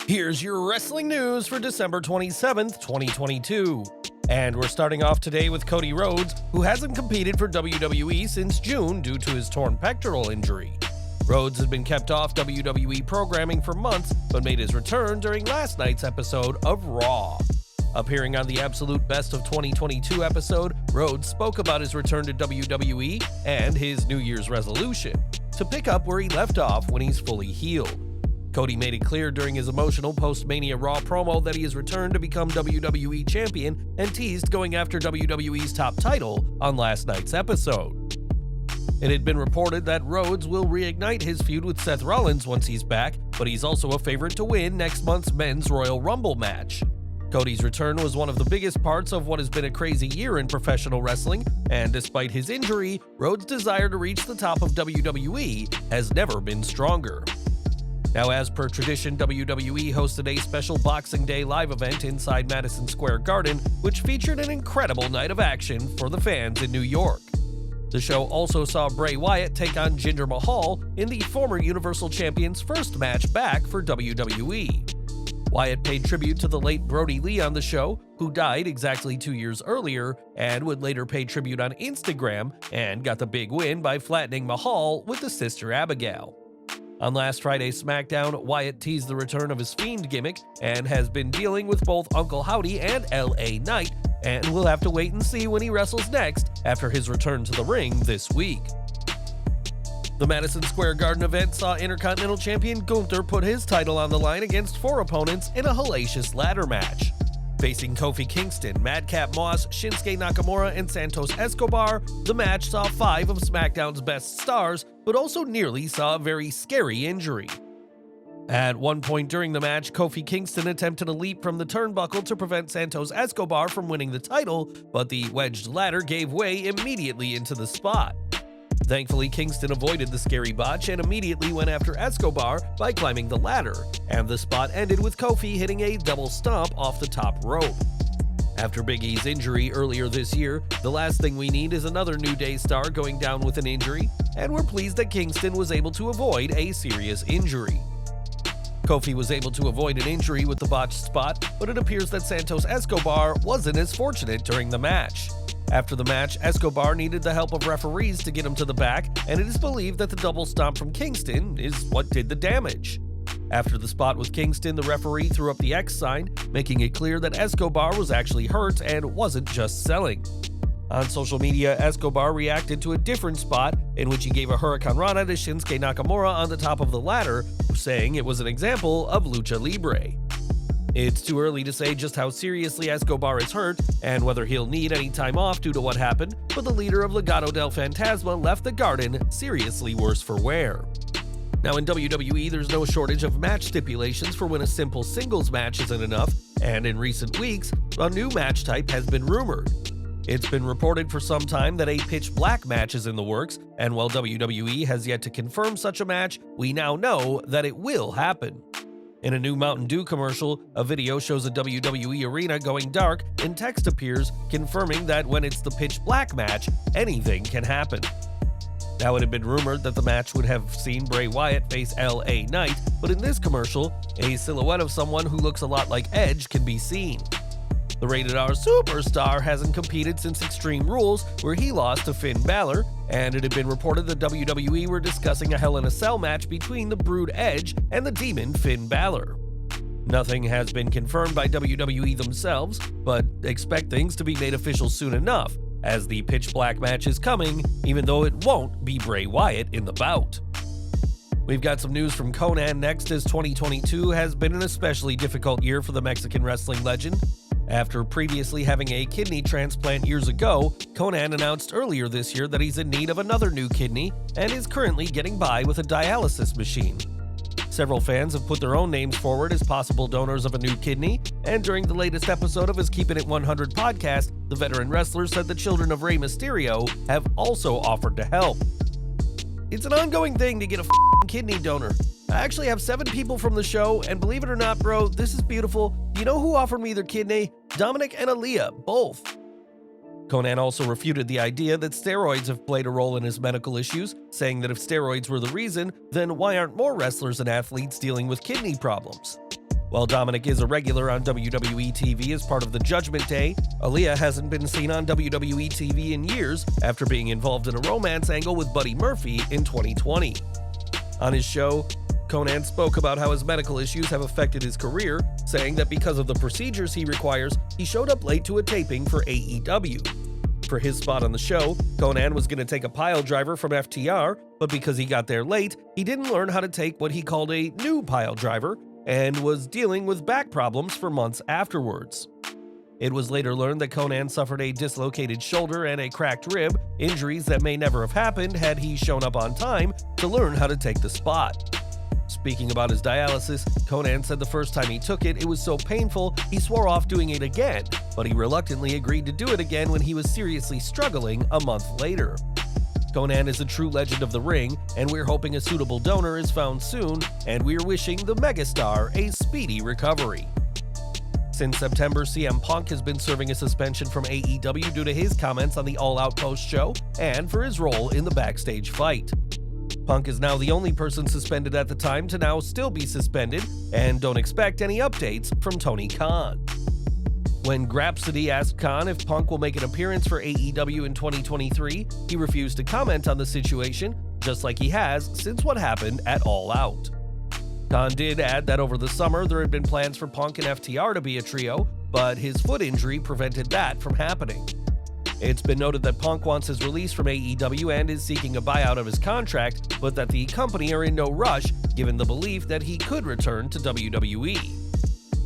Here's your wrestling news for December 27th, 2022. And we're starting off today with Cody Rhodes, who hasn't competed for WWE since June due to his torn pectoral injury. Rhodes had been kept off WWE programming for months, but made his return during last night's episode of Raw. Appearing on the Absolute Best of 2022 episode, Rhodes spoke about his return to WWE and his New Year's resolution, to pick up where he left off when he's fully healed. Cody made it clear during his emotional post-Mania Raw promo that he has returned to become WWE Champion and teased going after WWE's top title on last night's episode. It had been reported that Rhodes will reignite his feud with Seth Rollins once he's back, but he's also a favorite to win next month's Men's Royal Rumble match. Cody's return was one of the biggest parts of what has been a crazy year in professional wrestling, and despite his injury, Rhodes' desire to reach the top of WWE has never been stronger. Now, as per tradition, WWE hosted a special Boxing Day live event inside Madison Square Garden, which featured an incredible night of action for the fans in New York. The show also saw Bray Wyatt take on Jinder Mahal in the former Universal Champion's first match back for WWE. Wyatt paid tribute to the late Brodie on the show, who died exactly 2 years earlier, and would later pay tribute on Instagram, and got the big win by flattening Mahal with the sister Abigail. On last Friday's Smackdown, Wyatt teased the return of his Fiend gimmick and has been dealing with both Uncle Howdy and LA Knight, and we'll have to wait and see when he wrestles next after his return to the ring this week. The Madison Square Garden event saw Intercontinental Champion Gunther put his title on the line against 4 opponents in a hellacious ladder match. Facing Kofi Kingston, Madcap Moss, Shinsuke Nakamura, and Santos Escobar, the match saw 5 of SmackDown's best stars, but also nearly saw a very scary injury. At one point during the match, Kofi Kingston attempted a leap from the turnbuckle to prevent Santos Escobar from winning the title, but the wedged ladder gave way immediately into the spot. Thankfully, Kingston avoided the scary botch and immediately went after Escobar by climbing the ladder, and the spot ended with Kofi hitting a double stomp off the top rope. After Big E's injury earlier this year, the last thing we need is another New Day star going down with an injury, and we're pleased that Kingston was able to avoid a serious injury. Kofi was able to avoid an injury with the botched spot, but it appears that Santos Escobar wasn't as fortunate during the match. After the match, Escobar needed the help of referees to get him to the back, and it is believed that the double stomp from Kingston is what did the damage. After the spot with Kingston, the referee threw up the X sign, making it clear that Escobar was actually hurt and wasn't just selling. On social media, Escobar reacted to a different spot in which he gave a Hurricane Rana to Shinsuke Nakamura on the top of the ladder, saying it was an example of Lucha Libre. It's too early to say just how seriously Escobar is hurt and whether he'll need any time off due to what happened, but the leader of Legado del Fantasma left the Garden seriously worse for wear. Now in WWE, there's no shortage of match stipulations for when a simple singles match isn't enough, and in recent weeks, a new match type has been rumored. It's been reported for some time that a pitch black match is in the works, and while WWE has yet to confirm such a match, we now know that it will happen. In a new Mountain Dew commercial, a video shows a WWE arena going dark and text appears confirming that when it's the pitch black match, anything can happen. Now, it had been rumored that the match would have seen Bray Wyatt face LA Knight, but in this commercial, a silhouette of someone who looks a lot like Edge can be seen. The Rated R superstar hasn't competed since Extreme Rules, where he lost to Finn Balor, and it had been reported that WWE were discussing a Hell in a Cell match between the Brood Edge and the Demon Finn Balor. Nothing has been confirmed by WWE themselves, but expect things to be made official soon enough, as the pitch black match is coming, even though it won't be Bray Wyatt in the bout. We've got some news from Konnan next, as 2022 has been an especially difficult year for the Mexican wrestling legend. After previously having a kidney transplant years ago, Konnan announced earlier this year that he's in need of another new kidney and is currently getting by with a dialysis machine. Several fans have put their own names forward as possible donors of a new kidney, and during the latest episode of his Keepin' It 100 podcast, the veteran wrestler said the children of Rey Mysterio have also offered to help. It's an ongoing thing to get a kidney donor. I actually have 7 people from the show, and believe it or not, bro, this is beautiful. You know who offered me their kidney? Dominik and Aalyah, both. Konnan also refuted the idea that steroids have played a role in his medical issues, saying that if steroids were the reason, then why aren't more wrestlers and athletes dealing with kidney problems? While Dominik is a regular on WWE TV as part of the Judgment Day, Aalyah hasn't been seen on WWE TV in years after being involved in a romance angle with Buddy Murphy in 2020. On his show, Konnan spoke about how his medical issues have affected his career, saying that because of the procedures he requires, he showed up late to a taping for AEW. For his spot on the show, Konnan was going to take a pile driver from FTR, but because he got there late, he didn't learn how to take what he called a new pile driver, and was dealing with back problems for months afterwards. It was later learned that Konnan suffered a dislocated shoulder and a cracked rib, injuries that may never have happened had he shown up on time to learn how to take the spot. Speaking about his dialysis, Konnan said the first time he took it, it was so painful he swore off doing it again, but he reluctantly agreed to do it again when he was seriously struggling a month later. Konnan is a true legend of the ring, and we're hoping a suitable donor is found soon, and we're wishing the megastar a speedy recovery. Since September, CM Punk has been serving a suspension from AEW due to his comments on the All Out Post show and for his role in the backstage fight. Punk is now the only person suspended at the time to now still be suspended, and don't expect any updates from Tony Khan. When Grapsody asked Khan if Punk will make an appearance for AEW in 2023, he refused to comment on the situation, just like he has since what happened at All Out. Khan did add that over the summer there had been plans for Punk and FTR to be a trio, but his foot injury prevented that from happening. It's been noted that Punk wants his release from AEW and is seeking a buyout of his contract, but that the company are in no rush given the belief that he could return to WWE.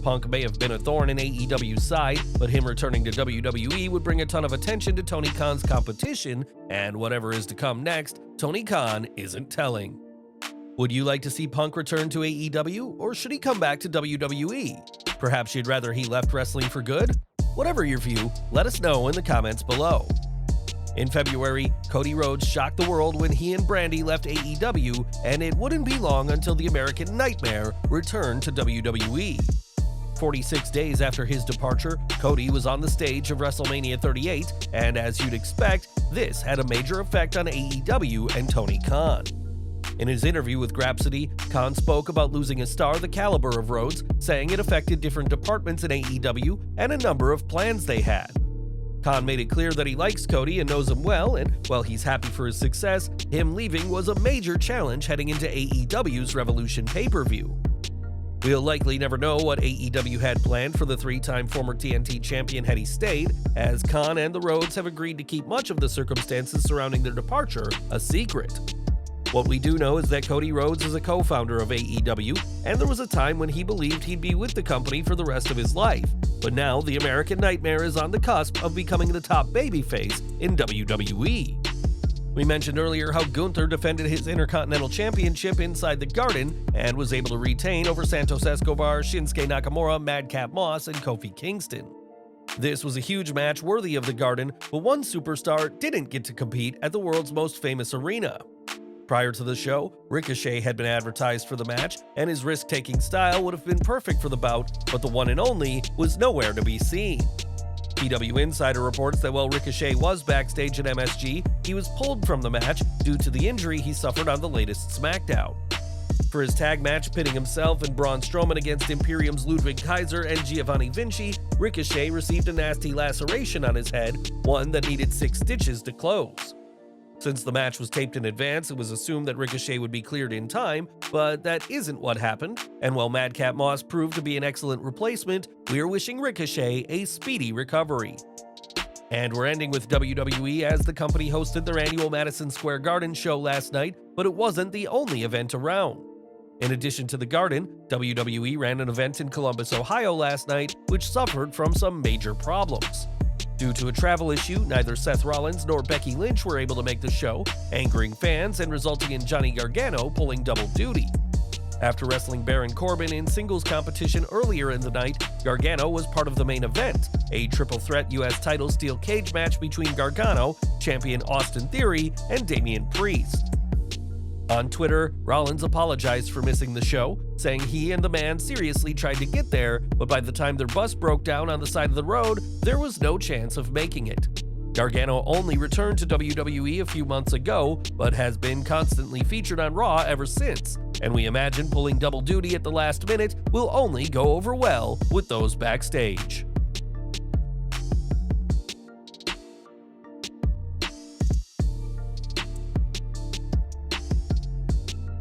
Punk may have been a thorn in AEW's side, but him returning to WWE would bring a ton of attention to Tony Khan's competition, and whatever is to come next, Tony Khan isn't telling. Would you like to see Punk return to AEW, or should he come back to WWE? Perhaps you'd rather he left wrestling for good? Whatever your view, let us know in the comments below. In February, Cody Rhodes shocked the world when he and Brandi left AEW, and it wouldn't be long until the American Nightmare returned to WWE. 46 days after his departure, Cody was on the stage of WrestleMania 38, and as you'd expect, this had a major effect on AEW and Tony Khan. In his interview with Grapsody, Khan spoke about losing a star the caliber of Rhodes, saying it affected different departments in AEW and a number of plans they had. Khan made it clear that he likes Cody and knows him well, and while he's happy for his success, him leaving was a major challenge heading into AEW's Revolution pay-per-view. We'll likely never know what AEW had planned for the three-time former TNT champion had he stayed, as Khan and the Rhodes have agreed to keep much of the circumstances surrounding their departure a secret. What we do know is that Cody Rhodes is a co-founder of AEW, and there was a time when he believed he'd be with the company for the rest of his life, but now the American Nightmare is on the cusp of becoming the top babyface in WWE. We mentioned earlier how Gunther defended his Intercontinental Championship inside the Garden and was able to retain over Santos Escobar, Shinsuke Nakamura, Madcap Moss, and Kofi Kingston. This was a huge match worthy of the Garden, but one superstar didn't get to compete at the world's most famous arena. Prior to the show, Ricochet had been advertised for the match, and his risk-taking style would have been perfect for the bout, but the one and only was nowhere to be seen. PW Insider reports that while Ricochet was backstage at MSG, he was pulled from the match due to the injury he suffered on the latest Smackdown. For his tag match pitting himself and Braun Strowman against Imperium's Ludwig Kaiser and Giovanni Vinci, Ricochet received a nasty laceration on his head, one that needed 6 stitches to close. Since the match was taped in advance, it was assumed that Ricochet would be cleared in time, but that isn't what happened, and while Madcap Moss proved to be an excellent replacement, we are wishing Ricochet a speedy recovery. And we're ending with WWE as the company hosted their annual Madison Square Garden show last night, but it wasn't the only event around. In addition to the Garden, WWE ran an event in Columbus, Ohio last night, which suffered from some major problems. Due to a travel issue, neither Seth Rollins nor Becky Lynch were able to make the show, angering fans and resulting in Johnny Gargano pulling double duty. After wrestling Baron Corbin in singles competition earlier in the night, Gargano was part of the main event, a triple threat U.S. title steel cage match between Gargano, champion Austin Theory, and Damian Priest. On Twitter, Rollins apologized for missing the show, saying he and the man seriously tried to get there, but by the time their bus broke down on the side of the road, there was no chance of making it. Gargano only returned to WWE a few months ago, but has been constantly featured on Raw ever since, and we imagine pulling double duty at the last minute will only go over well with those backstage.